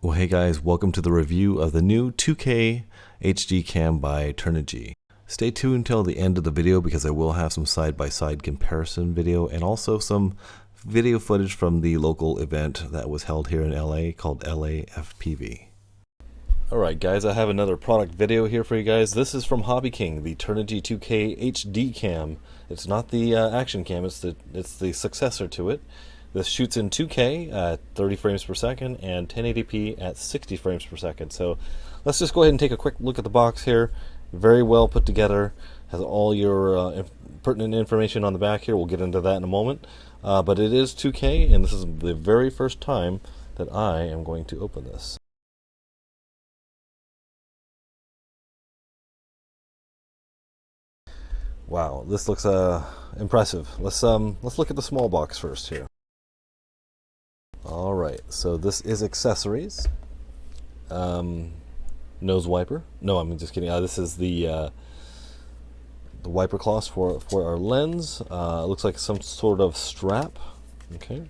Well, hey guys, welcome to the review of the new 2K HD Cam by Turnigy. Stay tuned until the end of the video because I will have some side-by-side comparison video and also some video footage from the local event that was held here in LA called LAFPV. Alright guys, I have another product video here for you guys. This is from Hobby King, the Turnigy 2K HD Cam. It's not the Action Cam, it's the successor to it. This shoots in 2K at 30 frames per second and 1080p at 60 frames per second. So let's just go ahead and take a quick look at the box here. Very well put together. Has all your pertinent information on the back here. We'll get into that in a moment. But it is 2K, and this is the very first time that I am going to open this. Wow, this looks impressive. Let's look at the small box first here. Alright, so this is accessories. Nose wiper. No, I'm just kidding. This is the wiper cloths for our lens. It looks like some sort of strap. Okay.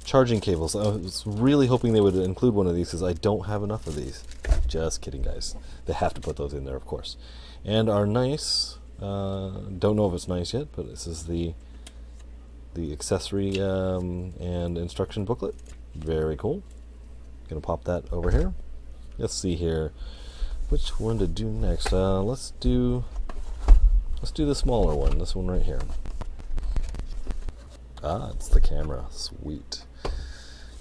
Charging cables. I was really hoping they would include one of these because I don't have enough of these. Just kidding, guys. They have to put those in there, of course. And our nice, don't know if it's nice yet, but this is the accessory and instruction booklet. Very cool. Gonna pop that over here. Let's see here which one to do next. Let's do the smaller one, this one right here. It's the camera. Sweet.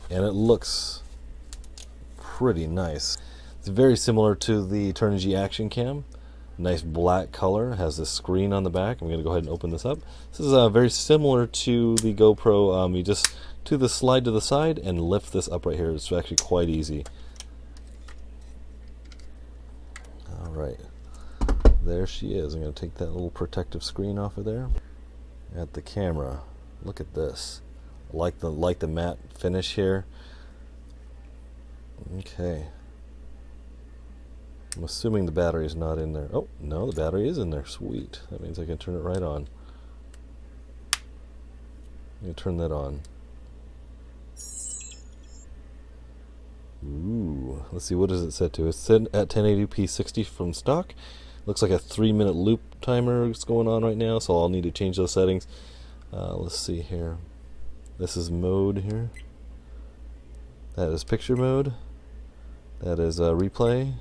And it looks pretty nice. It's very similar to the Turnigy Action Cam. Nice black color, has this screen on the back. I'm going to go ahead and open this up. This is very similar to the GoPro. You just do the slide to the side and lift this up right here. It's actually quite easy. Alright, there she is. I'm going to take that little protective screen off of there. At the camera, look at this. I like the matte finish here. Okay. I'm assuming the battery is not in there. Oh, no, the battery is in there. Sweet. That means I can turn it right on. I'm going to turn that on. Ooh. Let's see, what is it set to? It's set at 1080p 60 from stock. Looks like a 3-minute loop timer is going on right now, so I'll need to change those settings. Let's see here. This is mode here. That is picture mode. That is replay.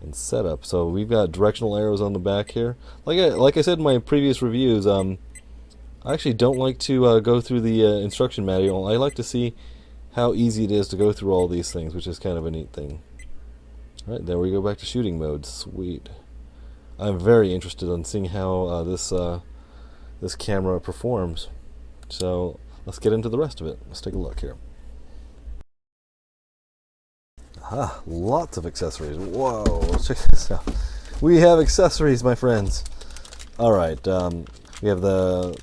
And setup. So we've got directional arrows on the back here. Like I said in my previous reviews, I actually don't like to go through the instruction manual. I like to see how easy it is to go through all these things, which is kind of a neat thing. Alright, there we go back to shooting mode. Sweet. I'm very interested in seeing how this camera performs. So let's get into the rest of it. Let's take a look here. Lots of accessories. Whoa, check this out. We have accessories, my friends. Alright, we have the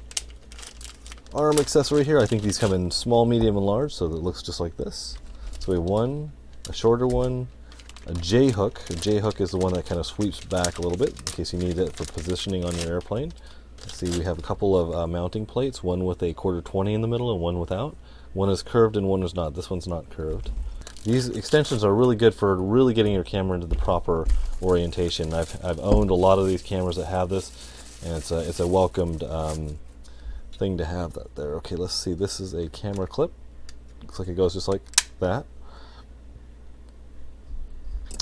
arm accessory here. I think these come in small, medium, and large, so that it looks just like this. So we have one, a shorter one, a J-hook. A J-hook is the one that kind of sweeps back a little bit in case you need it for positioning on your airplane. Let's see, we have a couple of mounting plates, one with a 1/4-20 in the middle and one without. One is curved and one is not. This one's not curved. These extensions are really good for really getting your camera into the proper orientation. I've owned a lot of these cameras that have this, and it's a welcomed thing to have that there. Okay, let's see. This is a camera clip. Looks like it goes just like that.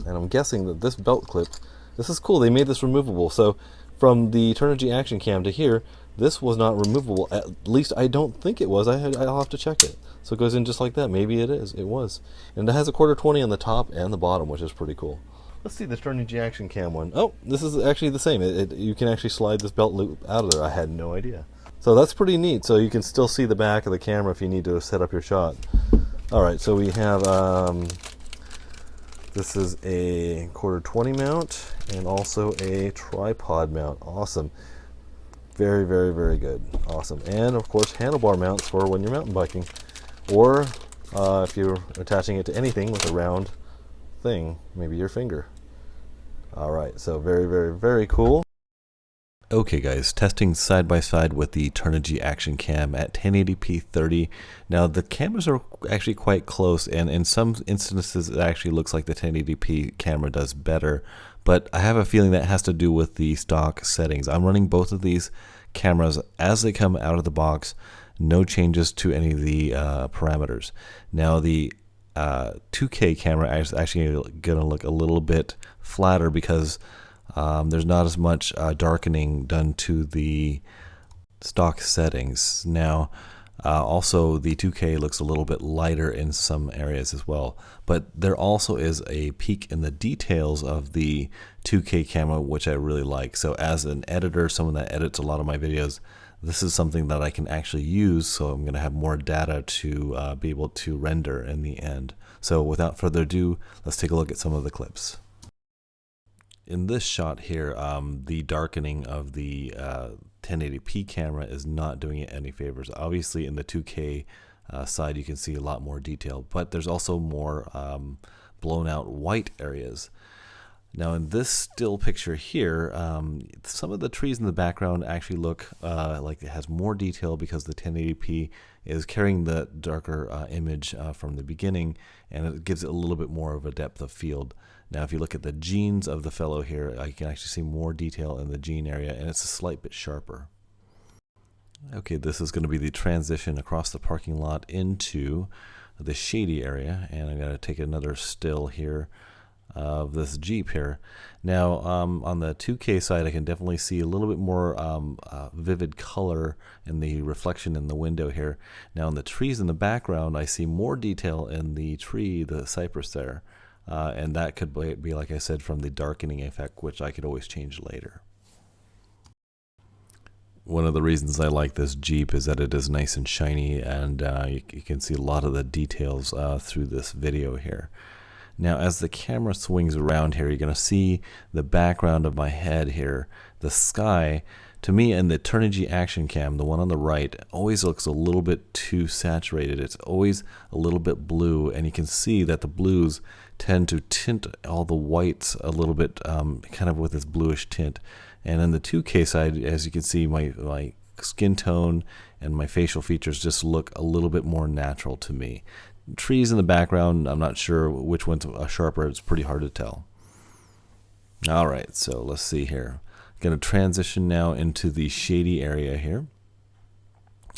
And I'm guessing that this belt clip, this is cool. They made this removable. So from the Turnigy Action Cam to here, this was not removable. At least I don't think it was. I'll have to check it. So it goes in just like that. Maybe it is. It was. And it has a 1/4-20 on the top and the bottom, which is pretty cool. Let's see the Turnigy Action Cam one. Oh, this is actually the same. You can actually slide this belt loop out of there. I had no idea. So that's pretty neat. So you can still see the back of the camera if you need to set up your shot. Alright, so we have, this is a 1/4-20 mount and also a tripod mount. Awesome. Very, very, very good. Awesome. And of course, handlebar mounts for when you're mountain biking. Or if you're attaching it to anything with a round thing, maybe your finger. Alright, so very, very, very cool. Okay guys, testing side by side with the Turnigy Action Cam at 1080p 30. Now the cameras are actually quite close, and in some instances it actually looks like the 1080p camera does better, but I have a feeling that has to do with the stock settings. I'm running both of these cameras as they come out of the box, no changes to any of the parameters. Now the 2K camera is actually going to look a little bit flatter because there's not as much darkening done to the stock settings. Now, also the 2K looks a little bit lighter in some areas as well, but there also is a peek in the details of the 2K camera, which I really like. So as an editor, someone that edits a lot of my videos, this is something that I can actually use, so I'm going to have more data to be able to render in the end. So without further ado, let's take a look at some of the clips. In this shot here, the darkening of the 1080p camera is not doing it any favors. Obviously in the 2K side you can see a lot more detail, but there's also more blown out white areas. Now in this still picture here, some of the trees in the background actually look like it has more detail because the 1080p is carrying the darker image from the beginning, and it gives it a little bit more of a depth of field. Now if you look at the jeans of the fellow here, you can actually see more detail in the jean area, and it's a slight bit sharper. Okay, this is going to be the transition across the parking lot into the shady area, and I'm going to take another still here of this Jeep here. Now on the 2K side I can definitely see a little bit more vivid color in the reflection in the window here. Now in the trees in the background I see more detail in the tree, the cypress there, and that could be, like I said, from the darkening effect, which I could always change later. One of the reasons I like this Jeep is that it is nice and shiny, and you can see a lot of the details through this video here. Now as the camera swings around here, you're going to see the background of my head here. The sky, to me, in the Turnigy Action Cam, the one on the right, always looks a little bit too saturated. It's always a little bit blue, and you can see that the blues tend to tint all the whites a little bit, kind of with this bluish tint. And in the 2K side, as you can see, my skin tone and my facial features just look a little bit more natural to me. Trees in the background, I'm not sure which one's sharper. It's pretty hard to tell. Alright, so let's see here. Going to transition now into the shady area here.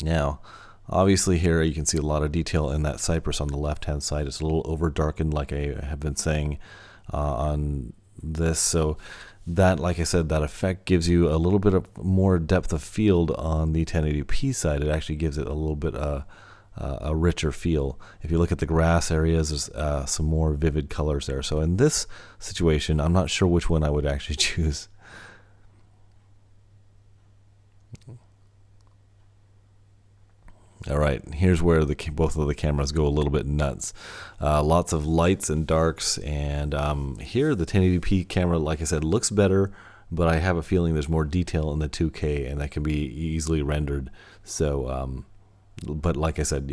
Now, obviously here you can see a lot of detail in that cypress on the left hand side. It's a little over darkened, like I have been saying on this. So that, like I said, that effect gives you a little bit of more depth of field on the 1080p side. It actually gives it a little bit a richer feel. If you look at the grass areas, there's some more vivid colors there. So in this situation, I'm not sure which one I would actually choose. Alright, here's where both of the cameras go a little bit nuts. Lots of lights and darks, and here the 1080p camera, like I said, looks better, but I have a feeling there's more detail in the 2K, and that can be easily rendered. So but like I said,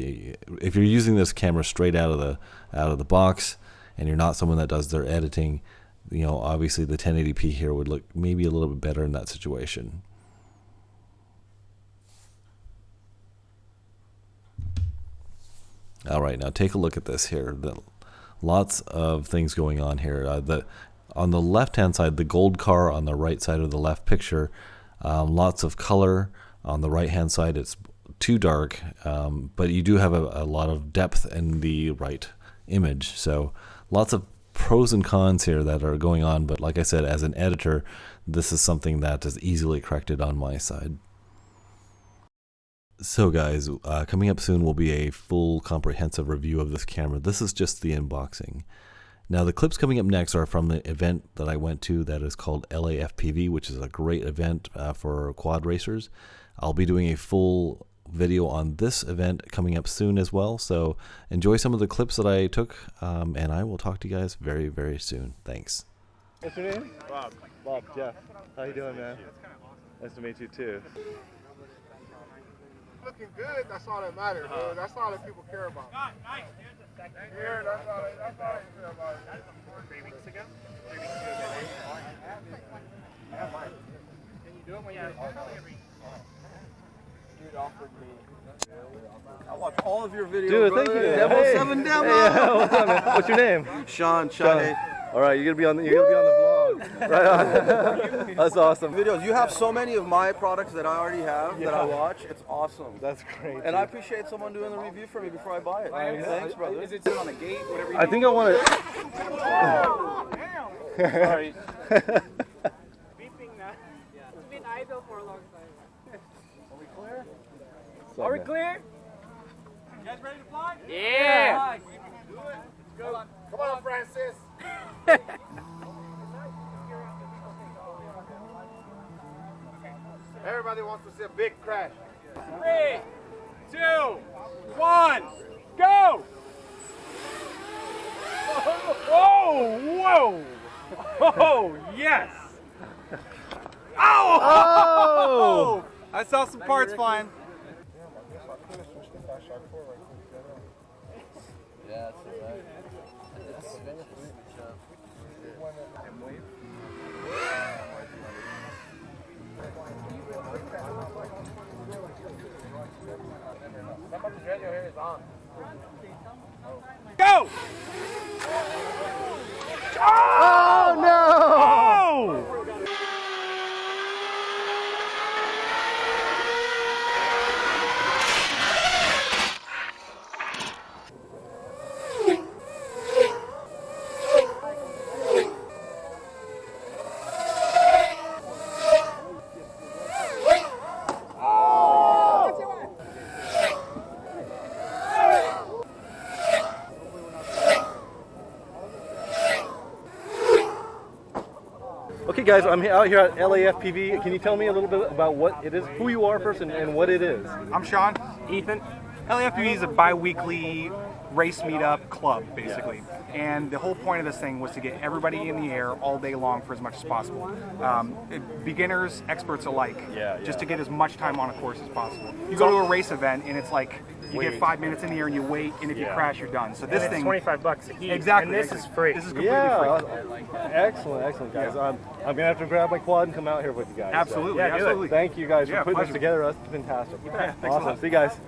if you're using this camera straight out of the box, and you're not someone that does their editing, you know, obviously the 1080p here would look maybe a little bit better in that situation. All right, now take a look at this here. Lots of things going on here. On the left-hand side, the gold car on the right side of the left picture, lots of color. On the right-hand side, it's too dark, but you do have a lot of depth in the right image. So lots of pros and cons here that are going on, but like I said, as an editor, this is something that is easily corrected on my side. So guys, coming up soon will be a full comprehensive review of this camera. This is just the unboxing. Now the clips coming up next are from the event that I went to that is called LAFPV, which is a great event for quad racers. I'll be doing a full video on this event coming up soon as well, so enjoy some of the clips that I took, and I will talk to you guys very, very soon. Thanks. What's your name? Bob. Bob, Jeff. How you doing, man? Nice to meet you too. Looking good, that's all that matters, bro. That's all that people care about. Here, that's all they care about. 3 weeks ago? 3 weeks ago. I watch all of your videos. Dude, thank brother. you. Devil Hey. 7 demo. Hey, what's up, man? What's your name? Sean. All right, you're gonna be on the vlog. Right on. That's awesome. Videos. You have so many of my products that I already have that I watch. It's awesome. That's great. And I appreciate someone doing the review for me before I buy it. Thanks, brother. Is it still on the gate? Whatever you I think I want to. Sorry. Beeping that. It's been idle for a long time. Are we clear? Are we clear? You guys ready to fly? Yeah! Come on, Francis. Everybody wants to see a big crash. 3, 2, 1, go! Oh, whoa! Oh, yes! Ow! Oh! I saw some parts flying. Go! Oh no! Oh! Okay, guys, I'm out here at LAFPV. Can you tell me a little bit about what it is, who you are first, and what it is? I'm Sean. Ethan. LAFPV is a bi-weekly race meetup club, basically. And the whole point of this thing was to get everybody in the air all day long for as much as possible. Beginners, experts alike, just to get as much time on a course as possible. You go to a race event and it's like, you get 5 minutes in the air and you wait, and if you crash, you're done. So this thing, $25 a heat. exactly, And this is free. This is completely free. Excellent, guys. I'm gonna have to grab my quad and come out here with you guys. Absolutely, Yeah, do it. absolutely. Thank you guys for putting pleasure. this together. That's fantastic. Thanks a Awesome. lot. See you guys.